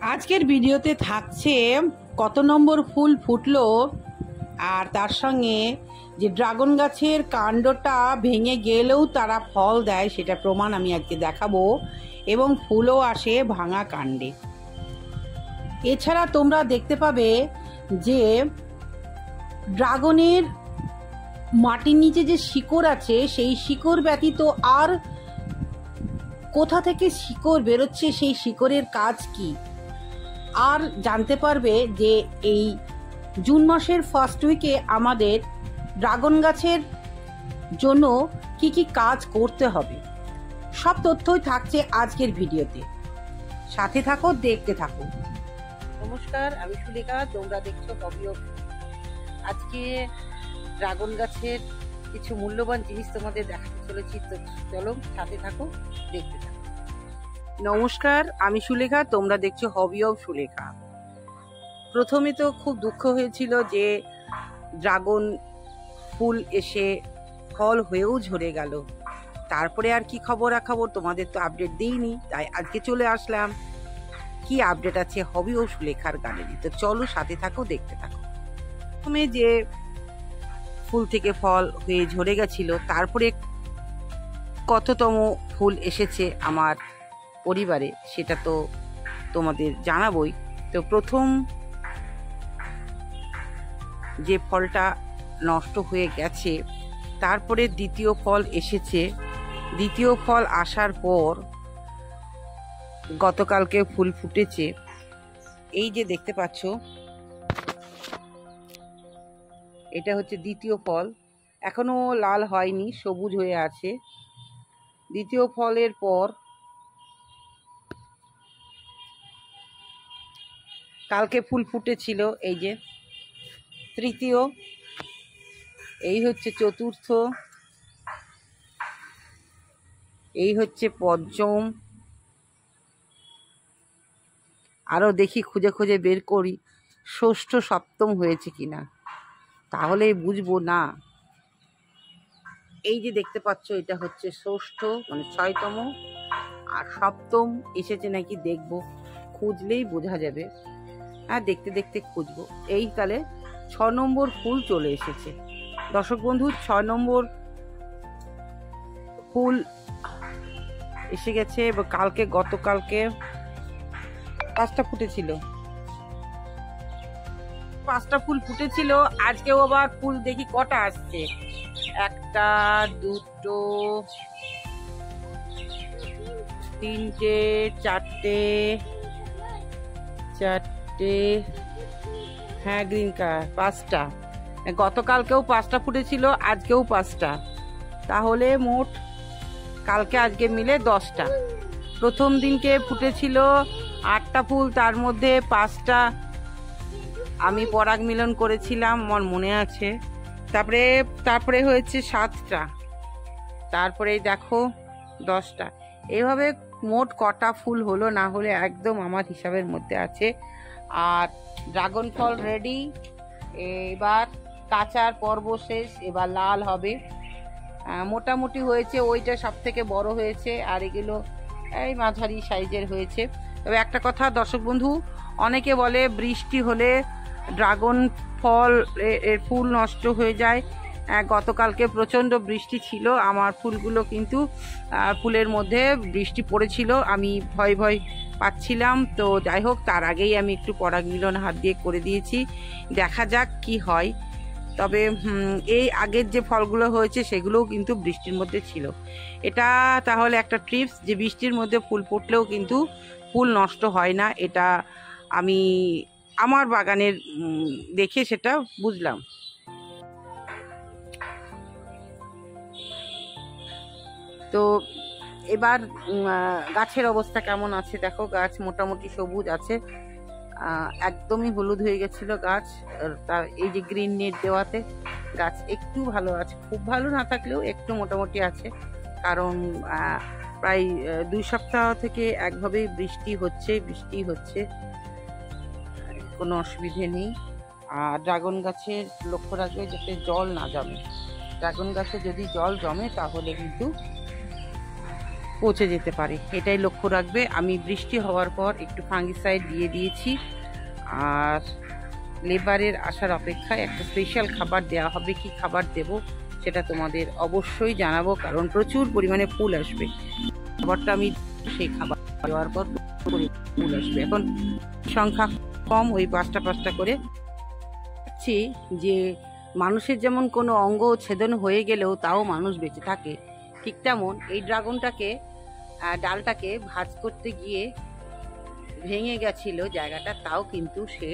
আজকের ভিডিওতে থাকছে কত নম্বর ফুল ফুটলো আর তার সঙ্গে যে ড্রাগন গাছের কাণ্ডটা ভেঙে গেলেও তারা ফল দেয় সেটা প্রমাণ আমি আজকে দেখাবো এবং ফুলও আসে ভাঙা কাণ্ডে। এছাড়া তোমরা দেখতে পাবে যে ড্রাগনের মাটির নিচে যে শিকড় আছে সেই শিকড় ব্যতীত আর কোথা থেকে শিকড় বেরোচ্ছে, সেই শিকড়ের কাজ কি, আর জানতে পারবে যে এই জুন মাসের ফার্স্ট উইকে আমাদের ড্রাগন গাছের জন্য কি কি কাজ করতে হবে। সব তথ্যই থাকছে আজকের ভিডিওতে, সাথে থাকো, দেখতে থাকো। নমস্কার, আমি সুলেখা, তোমরা দেখছো হবি অফ। আজকে ড্রাগন গাছের কিছু মূল্যবান জিনিস তোমাদের দেখাতে চলেছি, তো চলো সাথে থাকো, দেখতে থাকো। নমস্কার, আমি সুলেখা, তোমরা দেখছো হবি অফ সুলেখা। প্রথমে তো খুব দুঃখ হয়েছিল যে ড্রাগন ফুল এসে ফল হয়েও ঝরে গেল। তারপরে আর কি খবরাখবর তোমাদের তো আপডেট দিইনি, তাই আজকে চলে আসলাম কি আপডেট আছে হবি অফ সুলেখার গ্যালারি। তো চলো সাথে থাকো, দেখতে থাকো। প্রথমে যে ফুল থেকে ফল হয়ে ঝরে গেছিল, তারপরে কততম ফুল এসেছে আমার পরিবারে সেটা তো তোমাদের জানাবই। তো প্রথম যে ফলটা নষ্ট হয়ে গেছে, তারপরে দ্বিতীয় ফল এসেছে। দ্বিতীয় ফল আসার পর গতকালকে ফুল ফুটেছে। এই যে দেখতে পাচ্ছ, এটা হচ্ছে দ্বিতীয় ফল, এখনো লাল হয়নি, সবুজ হয়ে আছে। দ্বিতীয় ফলের পর কালকে ফুল ফুটেছিল, এই যে তৃতীয়, এই হচ্ছে চতুর্থ, এই হচ্ছে পঞ্চম। আরও দেখি, খুঁজে খুঁজে বের করি ষষ্ঠ সপ্তম হয়েছে কিনা, তাহলেই বুঝবো না। এই যে দেখতে পাচ্ছ, এটা হচ্ছে ষষ্ঠ মানে 6তম, আর সপ্তম এসেছে নাকি দেখবো, খুঁজলেই বোঝা যাবে। হ্যাঁ, দেখতে দেখতে খুঁজবো। এই তাহলে 6 নম্বর ফুল চলে এসেছে দর্শক বন্ধু। 6 নম্বর ফুল এসে গেছে। কালকে গতকালকে 5টা ফুটেছিল, 5টা ফুল ফুটেছিল। আজকেও আবার ফুল দেখি কটা আসছে, 1টা 2টো 3টে 4টে 4টে, হ্যাঁ গ্রিন কালার 5টা। গতকালকেও 5টা ফুটেছিল, আজকেও 5টা, তাহলে মোট কালকে আজকে মিলে 10টা। প্রথম দিনকে ফুটেছিল 8টা ফুল, তার মধ্যে 5টা আমি পরাগ মিলন করেছিলাম, আমার মনে আছে। তারপরে হয়েছে 7টা, তারপরে দেখো 10টা। এইভাবে মোট কটা ফুল হলো না হলে একদম আমার হিসাবের মধ্যে আছে। আর ড্রাগন ফল রেডি, এবার কাঁচার পর্ব শেষ, এবার লাল হবে। মোটামুটি হয়েছে, ওইটা সব থেকে বড় হয়েছে, আর এগুলো এই মাঝারি সাইজের হয়েছে। তবে একটা কথা দর্শক বন্ধু, অনেকে বলে বৃষ্টি হলে ড্রাগন ফল এর ফুল নষ্ট হয়ে যায়। গতকালকে প্রচণ্ড বৃষ্টি ছিল, আমার ফুলগুলো কিন্তু ফুলের মধ্যে বৃষ্টি পড়েছিল, আমি ভয় ভয় পাচ্ছিলাম। তো যাই হোক, তার আগেই আমি একটু পরাগ মিলন হাত দিয়ে করে দিয়েছি, দেখা যাক কি হয়। তবে এই আগের যে ফলগুলো হয়েছে সেগুলোও কিন্তু বৃষ্টির মধ্যে ছিল। এটা তাহলে একটা টিপস, যে বৃষ্টির মধ্যে ফুল ফুটলেও কিন্তু ফুল নষ্ট হয় না। এটা আমি আমার বাগানের দেখে সেটা বুঝলাম। তো এবার গাছের অবস্থা কেমন আছে দেখো। গাছ মোটামুটি সবুজ আছে, একদমই হলুদ হয়ে গেছিল গাছ, তার এই যে গ্রিন নেট দেওয়াতে গাছ একটু ভালো আছে, খুব ভালো না থাকলেও একটু মোটামুটি আছে। কারণ প্রায় 2 সপ্তাহ থেকে একভাবেই বৃষ্টি হচ্ছে, কোনো অসুবিধে নেই। আর ড্রাগন গাছের লক্ষ্য রাখবে যাতে জল না জমে। ড্রাগন গাছে যদি জল জমে তাহলে কিন্তু পচে যেতে পারে, এটাই লক্ষ্য রাখবে। আমি বৃষ্টি হওয়ার পর একটু ফাঙ্গিসাইড দিয়ে দিয়েছি, আর লেবারের আসার অপেক্ষায় একটা স্পেশাল খাবার দেওয়া হবে। কি খাবার দেব সেটা তোমাদের অবশ্যই জানাবো, কারণ প্রচুর পরিমাণে ফুল আসবে। খাবারটা আমি সেই খাবার দেওয়ার পর ফুল আসবে। এখন সংখ্যা কম, ওই 5টা করে যে মানুষের যেমন কোনো অঙ্গ ছেদন হয়ে গেলেও তাও মানুষ বেঁচে থাকে, ঠিক তেমন এই ড্রাগনটাকে ডালটাকে ভাঁজ করতে গিয়ে ভেঙে গেছিল জায়গাটা, তাও কিন্তু সে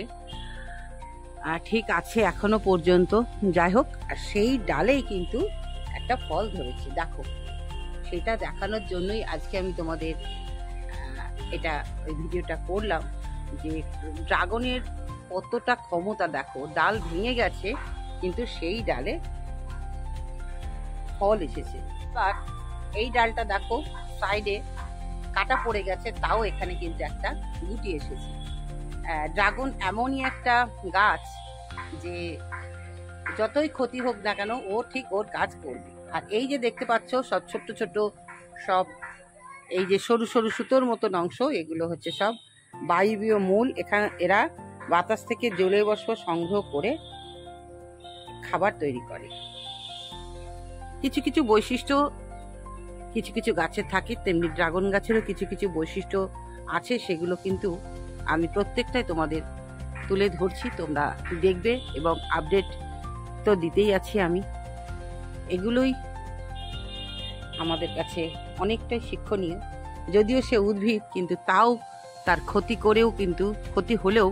ঠিক আছে এখনো পর্যন্ত। যাই হোক, আর সেই ডালেই কিন্তু একটা ফল ধরেছে, দেখো। সেটা দেখানোর জন্যই আজকে আমি তোমাদের ওই ভিডিওটা করলাম, যে ড্রাগনের কতটা ক্ষমতা দেখো। ডাল ভেঙে গেছে কিন্তু সেই ডালে ফল এসেছে। আর এই ডালটা দেখো সাইডে কাটা পড়ে গেছে, তাও এখানে কিন্তু একটা গুটি এসেছে। ড্রাগন এমনই একটা গাছ যে যতই ক্ষতি হোক না কেন ও ঠিক ওর কাজ করবে। আর এই যে দেখতে পাচ্ছ সব ছোট্ট ছোট সব এই যে সরু সরু সুতোর মতন অংশ, এগুলো হচ্ছে সব বায়বীয় মূল। এরা বাতাস থেকে জলীয় বাষ্প সংগ্রহ করে খাবার তৈরি করে। কিছু কিছু বৈশিষ্ট্য কিছু কিছু গাছের থাকে, তেমনি ড্রাগন গাছেরও কিছু কিছু বৈশিষ্ট্য আছে, সেগুলো কিন্তু আমি প্রত্যেকটাই তোমাদের তুলে ধরছি, তোমরা দেখবে। এবং আপডেট তো দিতেই আছি আমি। এগুলোই আমাদের কাছে অনেকটাই শিক্ষণীয়। যদিও সে উদ্ভিদ, কিন্তু তাও তার ক্ষতি করেও, কিন্তু ক্ষতি হলেও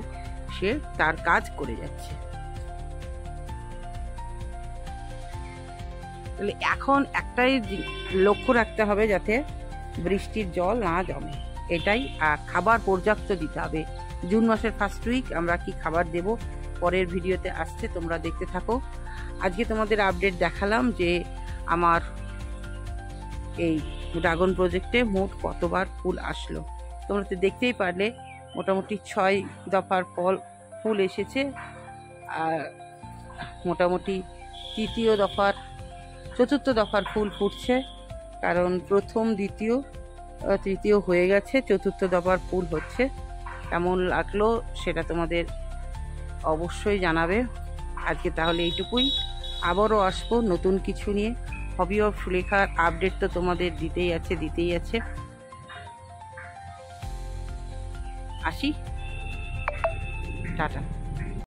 সে তার কাজ করে যাচ্ছে। তাহলে এখন একটাই লক্ষ্য রাখতে হবে যাতে বৃষ্টির জল না জমে, এটাই। আর খাবার পর্যাপ্ত দিতে হবে। জুন মাসের ফার্স্ট উইক আমরা কি খাবার দেব পরের ভিডিওতে আসছে, তোমরা দেখতে থাকো। আজকে তোমাদের আপডেট দেখালাম যে আমার এই ড্রাগন প্রজেক্টে মোট কতবার ফুল আসলো। তোমরা তো দেখতেই পারলে মোটামুটি 6 দফার ফুল এসেছে। আর মোটামুটি চতুর্থ দফার ফুল ফুটছে, কারণ প্রথম, দ্বিতীয়, তৃতীয় হয়ে গেছে, চতুর্থ দফার ফুল হচ্ছে। কেমন লাগলো সেটা তোমাদের অবশ্যই জানাবে। আজকে তাহলে এইটুকুই, আবারও আসবো নতুন কিছু নিয়ে। হবি অফ সুলেখার আপডেট তো তোমাদের দিতেই আছে। আসি, টাটা।